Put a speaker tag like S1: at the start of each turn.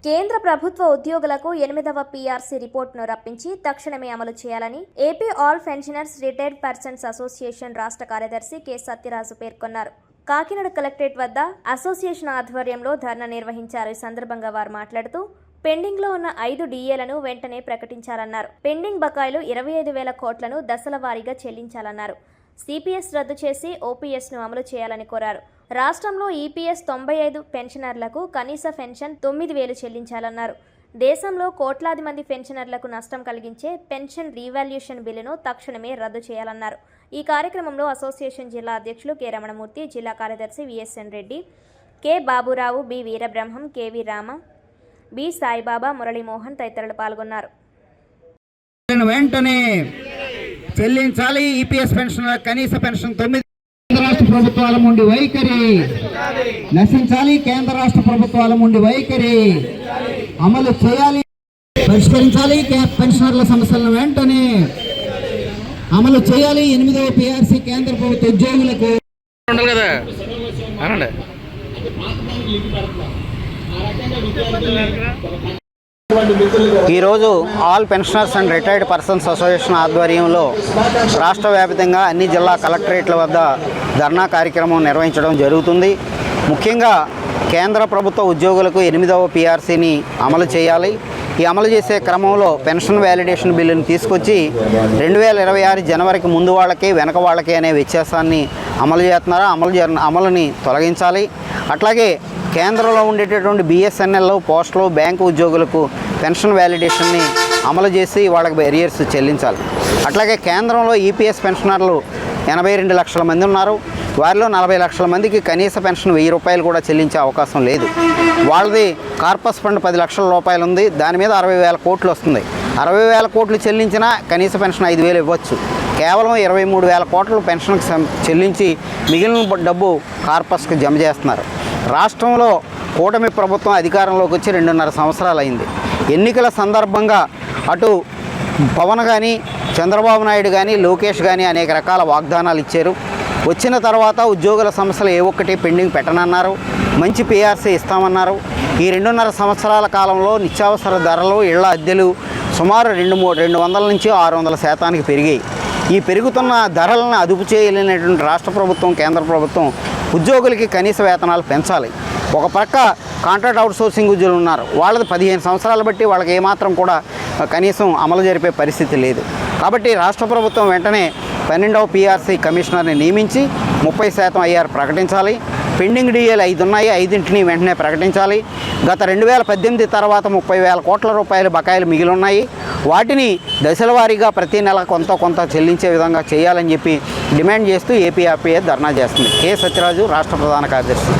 S1: కేంద్ర ప్రభుత్వ ఉద్యోగులకు 8వ పీఆర్సీ రిపోర్టును రప్పించి తక్షణమే అమలు చేయాలని AP all pensioners retired persons association రాష్ట్ర కార్యదర్శి కె సత్యరాజు పేర్కొన్నారు. కాకినాడ కలెక్టరేట్ వద్ద అసోసియేషన్ ఆధ్వర్యంలో ధర్నా నిర్వహించారు. ఈ సందర్భంగా వారు మాట్లాడుతూ పెండింగ్లో ఉన్న 5 డిఏలను వెంటనే ప్రకటించాలన్నారు. పెండింగ్ బకాయిలు 25,000 కోట్లను దశల వారీగా చెల్లించాలన్నారు. సిపిఎస్ రద్దు చేసి ఓపీఎస్ను అమలు చేయాలని కోరారు. రాష్ట్రంలో ఈపీఎస్ 95 పెన్షనర్లకు కనీస పెన్షన్ 9,000 చెల్లించాలన్నారు. దేశంలో కోట్లాది మంది పెన్షనర్లకు నష్టం కలిగించే పెన్షన్ రీవాల్యూషన్ బిల్లును తక్షణమే రద్దు చేయాలన్నారు. ఈ కార్యక్రమంలో అసోసియేషన్ జిల్లా అధ్యక్షులు కె రమణమూర్తి, జిల్లా కార్యదర్శి VSN Reddy, K Baburao, B Veerabrahmam, KV Rama, B Saibaba, Muralimohan తదితరులు పాల్గొన్నారు.
S2: వెంటనే చెల్లించాలి ఈపీఎస్ పెన్షన్ కనీస పెన్షన్ 9. కేంద్ర రాష్ట్ర ప్రభుత్వాల నుండి వైఖరి నశించాలి. కేంద్ర రాష్ట్ర ప్రభుత్వాల నుండి వైఖరి అమలు చేయాలి, పరిష్కరించాలి. పెన్షనర్ల సమస్యలను వెంటనే అమలు చేయాలి. 8వ పీఆర్సీ కేంద్ర ప్రభుత్వ ఉద్యోగులకు
S3: ఈరోజు all pensioners and retired persons association ఆధ్వర్యంలో రాష్ట్ర వ్యాప్తంగా అన్ని జిల్లా కలెక్టరేట్ల వద్ద ధర్నా కార్యక్రమం నిర్వహించడం జరుగుతుంది. ముఖ్యంగా కేంద్ర ప్రభుత్వ ఉద్యోగులకు 8వ పీఆర్సీని అమలు చేయాలి. ఈ అమలు చేసే క్రమంలో పెన్షన్ వ్యాలిడేషన్ బిల్లుని తీసుకొచ్చి 2026 జనవరికి ముందు వాళ్ళకి వెనక వాళ్ళకి అనే వ్యత్యాసాన్ని అమలు చేస్తున్నారా, అమలుని తొలగించాలి. అట్లాగే కేంద్రంలో ఉండేటటువంటి బిఎస్ఎన్ఎల్, పోస్టల్, బ్యాంకు ఉద్యోగులకు పెన్షన్ వ్యాలిడేషన్ని అమలు చేసి వాళ్ళకి ఎరియర్స్ చెల్లించాలి. అట్లాగే కేంద్రంలో ఈపీఎస్ పెన్షనర్లు 82 లక్షల మంది ఉన్నారు. వారిలో 40 లక్షల మందికి కనీస పెన్షన్ 1000 రూపాయలు కూడా చెల్లించే అవకాశం లేదు. వాళ్ళది కార్పస్ ఫండ్ 10 లక్షల రూపాయలు ఉంది. దాని మీద 60,000 కోట్లు వస్తుంది. 60,000 కోట్లు చెల్లించినా కనీస పెన్షన్ 5,000 ఇవ్వచ్చు. కేవలం 23,000 కోట్లు పెన్షన్కి చెల్లించి మిగిలిన డబ్బు కార్పస్కి జమ చేస్తున్నారు. రాష్ట్రంలో కూటమి ప్రభుత్వం అధికారంలోకి వచ్చి 2.5 సంవత్సరాలు అయింది. ఎన్నికల సందర్భంగా అటు పవన్ కానీ, చంద్రబాబు నాయుడు కానీ, లోకేష్ కానీ అనేక రకాల వాగ్దానాలు ఇచ్చారు. వచ్చిన తర్వాత ఉద్యోగుల సమస్యలు ఏ ఒక్కటి పెండింగ్ పెట్టనన్నారు. మంచి పీఆర్సీ ఇస్తామన్నారు. ఈ 2.5 సంవత్సరాల కాలంలో నిత్యావసర ధరలు, ఇళ్ల అద్దెలు సుమారు 200 నుంచి 600% పెరిగాయి. ఈ పెరుగుతున్న ధరలను అదుపు చేయలేనటువంటి రాష్ట్ర ప్రభుత్వం, కేంద్ర ప్రభుత్వం ఉద్యోగులకి కనీస వేతనాలు పెంచాలి. ఒక పక్క కాంట్రాక్ట్ అవుట్సోర్సింగ్ ఉద్యోగులు ఉన్నారు. వాళ్ళది 15 సంవత్సరాలు బట్టి వాళ్ళకి ఏమాత్రం కూడా కనీసం అమలు జరిపే పరిస్థితి లేదు. కాబట్టి రాష్ట్ర ప్రభుత్వం వెంటనే 12వ పీఆర్సీ కమిషనర్ని నియమించి 30% ఐఆర్ ప్రకటించాలి. పెండింగ్ డిఏలు 5 ఉన్నాయి. 5ంటిని వెంటనే ప్రకటించాలి. గత 2018 తర్వాత 30,000 కోట్ల రూపాయలు బకాయిలు మిగిలి ఉన్నాయి. వాటిని దశల వారీగా ప్రతి నెల కొంత చెల్లించే విధంగా చేయాలని చెప్పి డిమాండ్ చేస్తూ ఏపీఆర్పీఏ ధర్నా చేస్తుంది. కె సత్యరాజు, రాష్ట్ర ప్రధాన కార్యదర్శి.